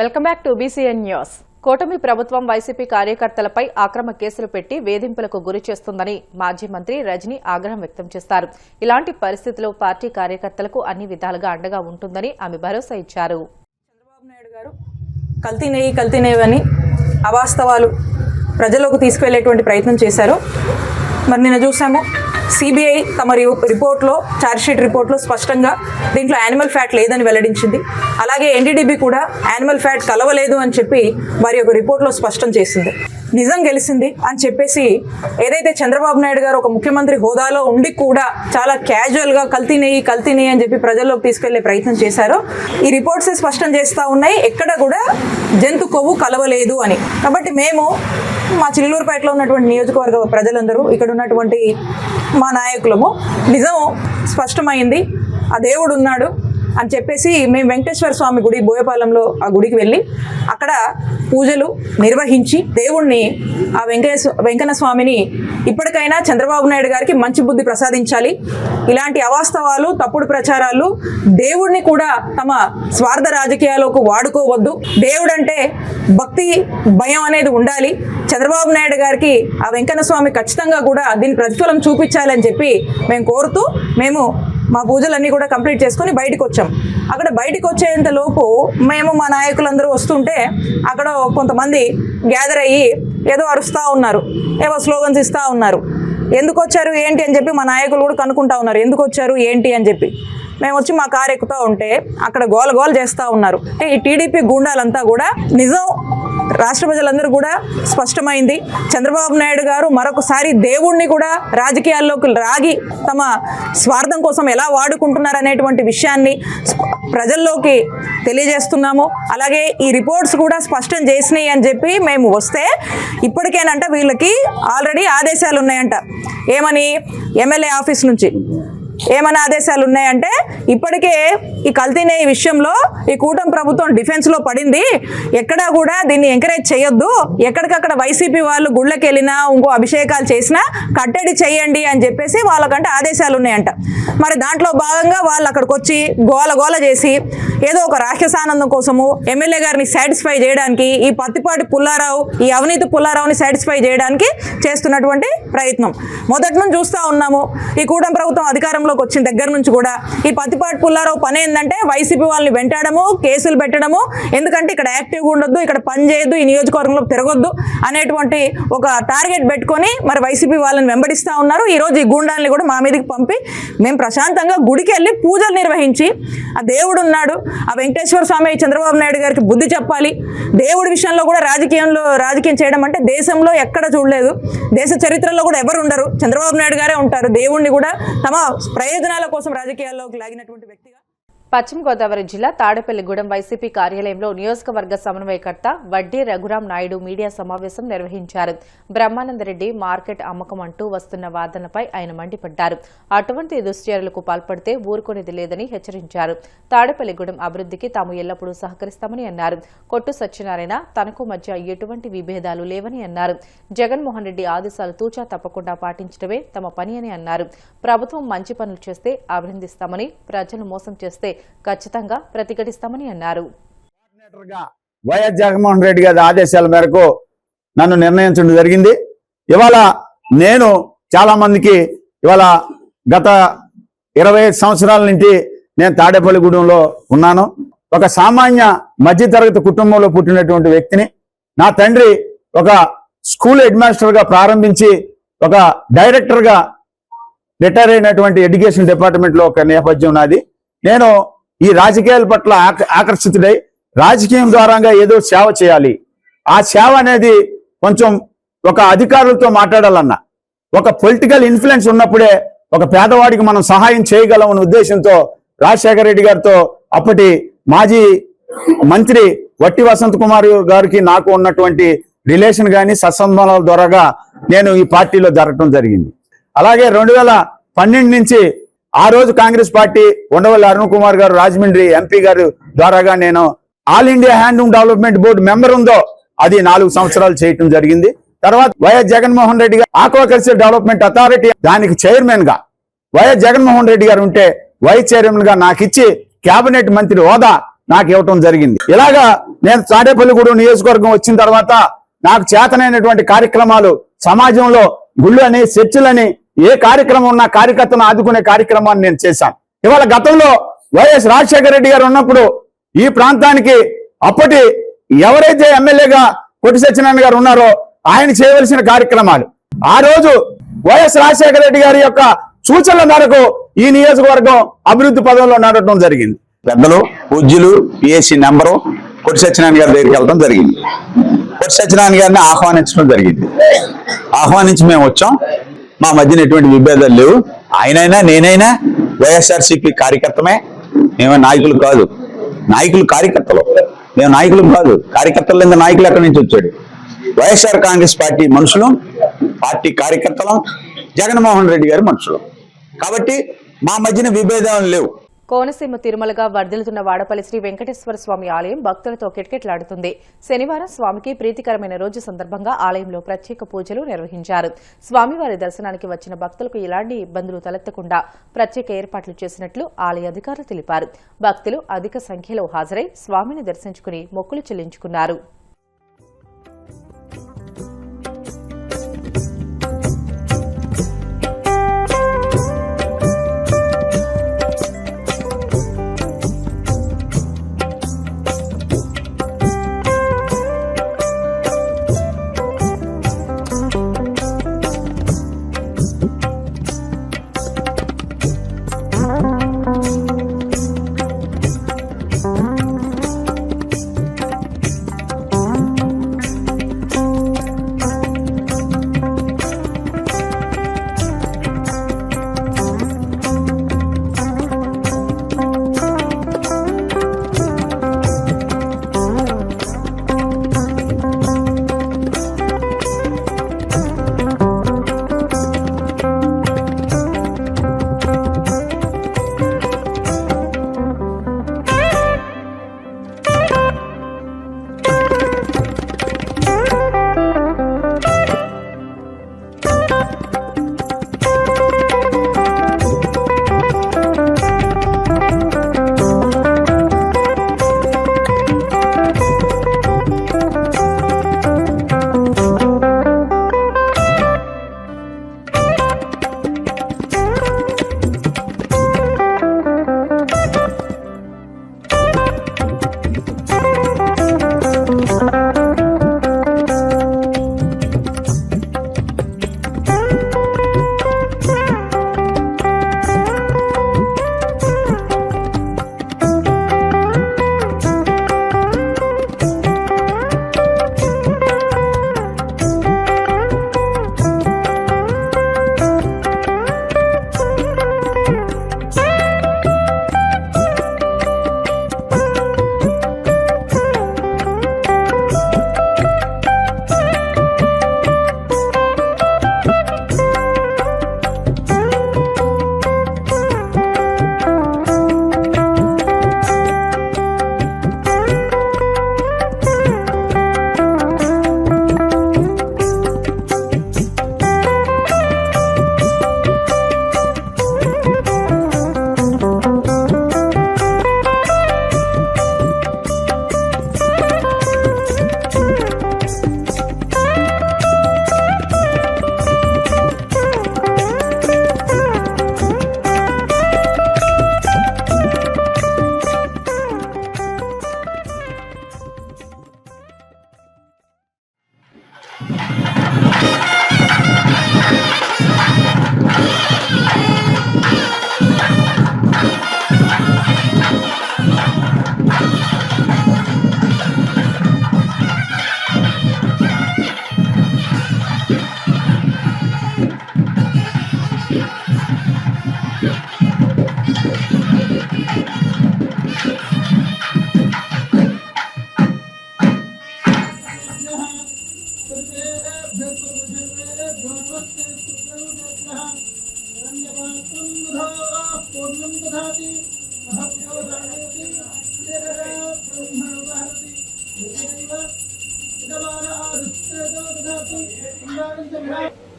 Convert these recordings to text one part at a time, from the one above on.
Welcome back to BCN news. కూటమి ప్రభుత్వం YCP కార్యకర్తలపై అక్రమ కేసులు పెట్టి వేధింపులకు గురి చేస్తుందని మాజీ మంత్రి రజనీ ఆగ్రహం వ్యక్తం చేశారు. ఇలాంటి పరిస్థితుల్లో పార్టీ కార్యకర్తలకు అన్ని విధాలుగా అండగా ఉంటుందని ఆమె భరోసా ఇచ్చారు. చంద్రబాబు నాయుడు గారు కల్తీ అని అవాస్తవాలు ప్రజల్లోకి తీసుకువెళ్లేటువంటి ప్రయత్నం చేశారు. మరి నిన్న చూసాము సిబిఐ తమ రిపోర్ట్లో ఛార్జ్షీట్ రిపోర్ట్లో స్పష్టంగా దీంట్లో యానిమల్ ఫ్యాట్ లేదని వెల్లడించింది. అలాగే ఎన్డీడీబీ కూడా యానిమల్ ఫ్యాట్ కలవలేదు అని చెప్పి వారి యొక్క రిపోర్ట్లో స్పష్టం చేసింది. నిజం గెలిచింది అని చెప్పేసి ఏదైతే చంద్రబాబు నాయుడు గారు ఒక ముఖ్యమంత్రి హోదాలో ఉండి కూడా చాలా క్యాజువల్గా కల్తీ నెయ్యి అని చెప్పి ప్రజల్లోకి తీసుకెళ్లే ప్రయత్నం చేశారో ఈ రిపోర్ట్స్ స్పష్టం చేస్తూ ఉన్నాయి, ఎక్కడ కూడా జంతు కొవ్వు కలవలేదు అని. కాబట్టి మేము మా చిల్లూరుపేటలో ఉన్నటువంటి నియోజకవర్గ ప్రజలందరూ ఇక్కడ ఉన్నటువంటి మా నాయకులము నిజం స్పష్టమైంది, ఆ దేవుడు ఉన్నాడు అని చెప్పేసి మేము వెంకటేశ్వర స్వామి గుడి బోయపాలెంలో ఆ గుడికి వెళ్ళి అక్కడ పూజలు నిర్వహించి దేవుణ్ణి ఆ వెంకన్న స్వామిని ఇప్పటికైనా చంద్రబాబు నాయుడు గారికి మంచి బుద్ధి ప్రసాదించాలి, ఇలాంటి అవాస్తవాలు తప్పుడు ప్రచారాలు దేవుణ్ణి కూడా తమ స్వార్థ రాజకీయాలకు వాడుకోవద్దు, దేవుడంటే భక్తి భయం అనేది ఉండాలి, చంద్రబాబు నాయుడు గారికి ఆ వెంకన్న స్వామి ఖచ్చితంగా కూడా దీని ప్రతిఫలం చూపించాలని చెప్పి మేము కోరుతూ మేము మా పూజలన్నీ కూడా కంప్లీట్ చేసుకొని బయటకు వచ్చాం. అక్కడ బయటకు వచ్చేంత లోపు మేము మా నాయకులందరూ వస్తుంటే అక్కడ కొంతమంది గ్యాదర్ అయ్యి ఏదో అరుస్తూ ఉన్నారు, ఏవో స్లోగన్స్ ఇస్తూ ఉన్నారు. ఎందుకు వచ్చారు ఏంటి అని చెప్పి మా నాయకులు కూడా కనుక్కుంటా ఉన్నారు, ఎందుకు వచ్చారు ఏంటి అని చెప్పి. మేము వచ్చి మా కారు ఎక్కుతూ ఉంటే అక్కడ గోల చేస్తూ ఉన్నారు. ఈ టీడీపీ గూండాలంతా కూడా నిజం రాష్ట్ర ప్రజలందరూ కూడా స్పష్టమైంది. చంద్రబాబు నాయుడు గారు మరొకసారి దేవుణ్ణి కూడా రాజకీయాల్లోకి రాగి తమ స్వార్థం కోసం ఎలా వాడుకుంటున్నారు అనేటువంటి విషయాన్ని ప్రజల్లోకి తెలియజేస్తున్నాము. అలాగే ఈ రిపోర్ట్స్ కూడా స్పష్టం చేసినాయి అని చెప్పి మేము వస్తే ఇప్పటికేనంట వీళ్ళకి ఆల్రెడీ ఆదేశాలు ఉన్నాయంట. ఏమని? ఎమ్మెల్యే ఆఫీస్ నుంచి ఏమైనా ఆదేశాలు ఉన్నాయంటే ఇప్పటికే ఈ కల్తీ నెయ్యి విషయంలో ఈ కూటమి ప్రభుత్వం డిఫెన్స్లో పడింది, ఎక్కడా కూడా దీన్ని ఎంకరేజ్ చేయొద్దు, ఎక్కడికక్కడ వైసీపీ వాళ్ళు గుళ్ళకి వెళ్ళినా ఇంకో అభిషేకాలు చేసినా కట్టడి చేయండి అని చెప్పేసి వాళ్ళకంటే ఆదేశాలు ఉన్నాయంట. మరి దాంట్లో భాగంగా వాళ్ళు అక్కడికి వచ్చి గోల చేసి ఏదో ఒక రాక్షసానందం కోసము ఎమ్మెల్యే గారిని సాటిస్ఫై చేయడానికి ఈ పత్తిపాటి పుల్లారావు, ఈ అవినీతి పుల్లారావుని సాటిస్ఫై చేయడానికి చేస్తున్నటువంటి ప్రయత్నం మొదటి నుంచి చూస్తూ ఉన్నాము. ఈ కూటమి ప్రభుత్వం అధికారంలో వచ్చిన దగ్గర నుంచి కూడా ఈ పత్తిపాటి పుల్లారావు పని ఏంటంటే వైసీపీ వాళ్ళని వెంటాడము, కేసులు పెట్టడము, ఎందుకంటే ఇక్కడ యాక్టివ్గా ఉండొద్దు, ఇక్కడ పని చేయొద్దు, ఈ నియోజకవర్గంలో తిరగొద్దు అనేటువంటి ఒక టార్గెట్ పెట్టుకొని మరి వైసీపీ వాళ్ళని వెంబడిస్తూ ఉన్నారు. ఈరోజు ఈ గూండాలని కూడా మా మీదకి పంపి మేము ప్రశాంతంగా గుడికి వెళ్ళి పూజలు నిర్వహించి ఆ దేవుడు ఉన్నాడు, ఆ వెంకటేశ్వర స్వామి చంద్రబాబు నాయుడు గారికి బుద్ధి చెప్పాలి. దేవుడి విషయంలో కూడా రాజకీయం చేయడం అంటే దేశంలో ఎక్కడ చూడలేదు, దేశ చరిత్రలో కూడా ఎవరు ఉండరు, చంద్రబాబు నాయుడు గారే ఉంటారు. దేవుణ్ణి కూడా తమ ప్రయోజనాల కోసం రాజకీయాల్లోకి లాగినటువంటి వ్యక్తిగా. పశ్చిమ గోదావరి జిల్లా తాడేపల్లిగూడెం వైసీపీ కార్యాలయంలో నియోజకవర్గ సమన్వయకర్త వడ్డీ రఘురాం నాయుడు మీడియా సమావేశం నిర్వహించారు. బ్రహ్మానందరెడ్డి మార్కెట్ అమ్మకం అంటూ వస్తున్న వాదనపై ఆయన మండిపడ్డారు. అటువంటి దుశ్చర్యలకు పాల్పడితే ఊరుకునేది లేదని హెచ్చరించారు. తాడేపల్లిగూడెం అభివృద్ధికి తాము ఎల్లప్పుడూ సహకరిస్తామని అన్నారు. కొట్టు సత్యనారాయణ తనకు మధ్య ఎటువంటి విభేదాలు లేవని అన్నారు. జగన్మోహన్ రెడ్డి ఆదేశాలు తూచా తప్పకుండా పాటించడమే తమ పని అని అన్నారు. ప్రభుత్వం మంచి పనులు చేస్తే అభినందిస్తామని, ప్రజలు మోసం చేస్తే ఖచ్చితంగా ప్రతిఘటిస్తామని అన్నారు. వైఎస్ జగన్మోహన్ రెడ్డి గారి ఆదేశాల మేరకు నన్ను నిర్ణయించడం జరిగింది. ఇవాళ నేను చాలా మందికి ఇవాళ గత 25 సంవత్సరాల నుంచి నేను తాడేపల్లిగూడెంలో ఉన్నాను. ఒక సామాన్య మధ్యతరగతి కుటుంబంలో పుట్టినటువంటి వ్యక్తిని. నా తండ్రి ఒక స్కూల్ హెడ్ మాస్టర్గా ప్రారంభించి ఒక డైరెక్టర్గా రిటైర్ అయినటువంటి ఎడ్యుకేషన్ డిపార్ట్మెంట్లో ఒక నేపథ్యం నాది. నేను ఈ రాజకీయాల పట్ల ఆకర్షితుడై రాజకీయం ద్వారాగా ఏదో సేవ చేయాలి. ఆ సేవ అనేది కొంచెం ఒక అధికారులతో మాట్లాడాలన్నా, ఒక పొలిటికల్ ఇన్ఫ్లుయెన్స్ ఉన్నప్పుడే ఒక పేదవాడికి మనం సహాయం చేయగలం అనే ఉద్దేశంతో రాజశేఖర రెడ్డి గారితో అప్పటి మాజీ మంత్రి వట్టి వసంత్ కుమార్ గారికి నాకు ఉన్నటువంటి రిలేషన్ కానీ సత్సంబంధాల ద్వారాగా నేను ఈ పార్టీలో జరగటం జరిగింది. అలాగే 2012 నుంచి ఆ రోజు కాంగ్రెస్ పార్టీ ఉండవల్లి అరుణ్ కుమార్ గారు రాజమండ్రి ఎంపీ గారు ద్వారాగా నేను all India handloom development board member ఉందో అది 4 సంవత్సరాలు చేయటం జరిగింది. తర్వాత వైఎస్ జగన్మోహన్ రెడ్డి గారు ఆక్వాకల్చర్ డెవలప్మెంట్ అథారిటీ దానికి చైర్మన్ గా వైఎస్ జగన్మోహన్ రెడ్డి గారు ఉంటే వైస్ చైర్మన్ గా నాకు ఇచ్చి కేబినెట్ మంత్రి హోదా నాకు ఇవ్వటం జరిగింది. ఇలాగా నేను తాడేపల్లిగూడెం నియోజకవర్గం వచ్చిన తర్వాత నాకు చేతనైనటువంటి కార్యక్రమాలు సమాజంలో గుళ్ళని చర్చిలని ఏ కార్యక్రమం ఉన్నా కార్యకర్తను ఆదుకునే కార్యక్రమాన్ని నేను చేశాను. ఇవాళ గతంలో వైఎస్ రాజశేఖర రెడ్డి గారు ఉన్నప్పుడు ఈ ప్రాంతానికి అప్పటి ఎవరైతే ఎమ్మెల్యేగా కొట్టి సత్యనారాయణ గారు ఉన్నారో ఆయన చేయవలసిన కార్యక్రమాలు ఆ రోజు వైఎస్ రాజశేఖర రెడ్డి గారి యొక్క సూచనల మేరకు ఈ నియోజకవర్గం అభివృద్ధి పదంలో నడవడం జరిగింది. పెద్దలు పూజ్యులు పిఎస్సి నెంబరు కొట్టి సత్యనారాయణ గారి దగ్గరికి వెళ్ళడం జరిగింది. కొట్టి సత్యనారాయణ గారిని ఆహ్వానించడం జరిగింది. ఆహ్వానించి మేము వచ్చాం. మా మధ్యన ఎటువంటి విభేదాలు లేవు. ఆయనైనా నేనైనా వైఎస్ఆర్సీపీ కార్యకర్తమే. మేము నాయకులు కాదు. నాయకులు కార్యకర్తలు. మేము నాయకులు కాదు. కార్యకర్తల మీద నాయకులు ఎక్కడి నుంచి వచ్చాడు? వైఎస్ఆర్ కాంగ్రెస్ పార్టీ మనుషులు, పార్టీ కార్యకర్తలు, జగన్మోహన్ రెడ్డి గారి మనుషులు. కాబట్టి మా మధ్యన విభేదాలు లేవు. కోనసీమ తిరుమలగా వర్ధిల్లుతున్న వాడపల్లి శ్రీ వెంకటేశ్వర స్వామి ఆలయం భక్తులతో కిటకిటలాడుతుంది. శనివారం స్వామికి ప్రీతికరమైన రోజు సందర్భంగా ఆలయంలో ప్రత్యేక పూజలు నిర్వహించారు. స్వామివారి దర్శనానికి వచ్చిన భక్తులకు ఎలాంటి ఇబ్బందులు తలెత్తకుండా ప్రత్యేక ఏర్పాట్లు చేసినట్లు ఆలయ అధికారులు తెలిపారు. భక్తులు అధిక సంఖ్యలో హాజరై స్వామిని దర్శించుకుని మొక్కులు చెల్లించుకున్నారు.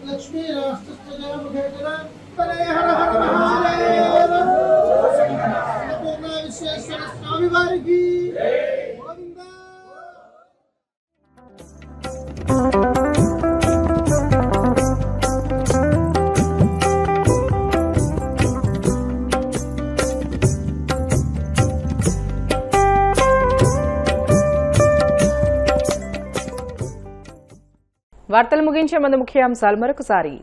लक्ष्मी राष्ट्र స్వామివారికి గోవిందా. వార్తలు ముగించే ముందు ముఖ్యాంశాలు మరొకసారి.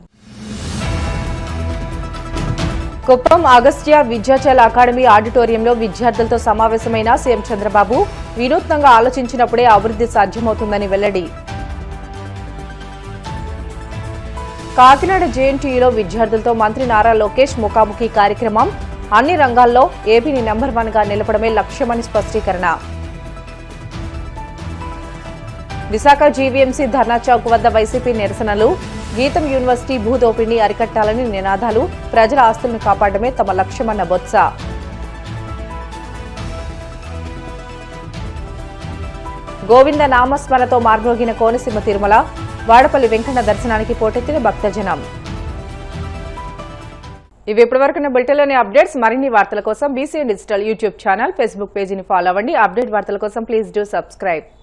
కుప్పం అగస్త్య విద్యాచల్ అకాడమీ ఆడిటోరియంలో విద్యార్థులతో సమావేశమైన సీఎం చంద్రబాబు వినూత్నంగా ఆలోచించినప్పుడే అభివృద్ధి సాధ్యమవుతుందని వెల్లడి. కాకినాడ జేఎన్టీయూలో విద్యార్థులతో మంత్రి నారా లోకేష్ ముఖాముఖి కార్యక్రమం. అన్ని రంగాల్లో ఏపీని నెంబర్ 1 గా నిలపడమే లక్ష్యమని స్పష్టీకరణ. విశాఖ జీవీఎంసీ ధర్నా చౌక్ వద్ద వైసీపీ నిరసనలు. గీతం యూనివర్సిటీ భూదోపిడిని అరికట్టాలని నినాదాలు. ప్రజల ఆస్తులను కాపాడమే తమ లక్ష్యమన్న బొత్స. గోవింద నామస్మరణతో మార్మోగిన కోనసీమ తిరుమల. వాడపల్లి వెంకన్న దర్శనానికి పోటెత్తిన భక్తజనం. ఇవి ఇప్పటివరకున్న బులెటిన్లోని అప్డేట్స్. మరిన్ని వార్తల కోసం BCN digital YouTube channel, Facebook పేజీని ఫాలో అవ్వండి. అప్డేట్ వార్తల కోసం ప్లీజ్ డూ సబ్స్క్రైబ్.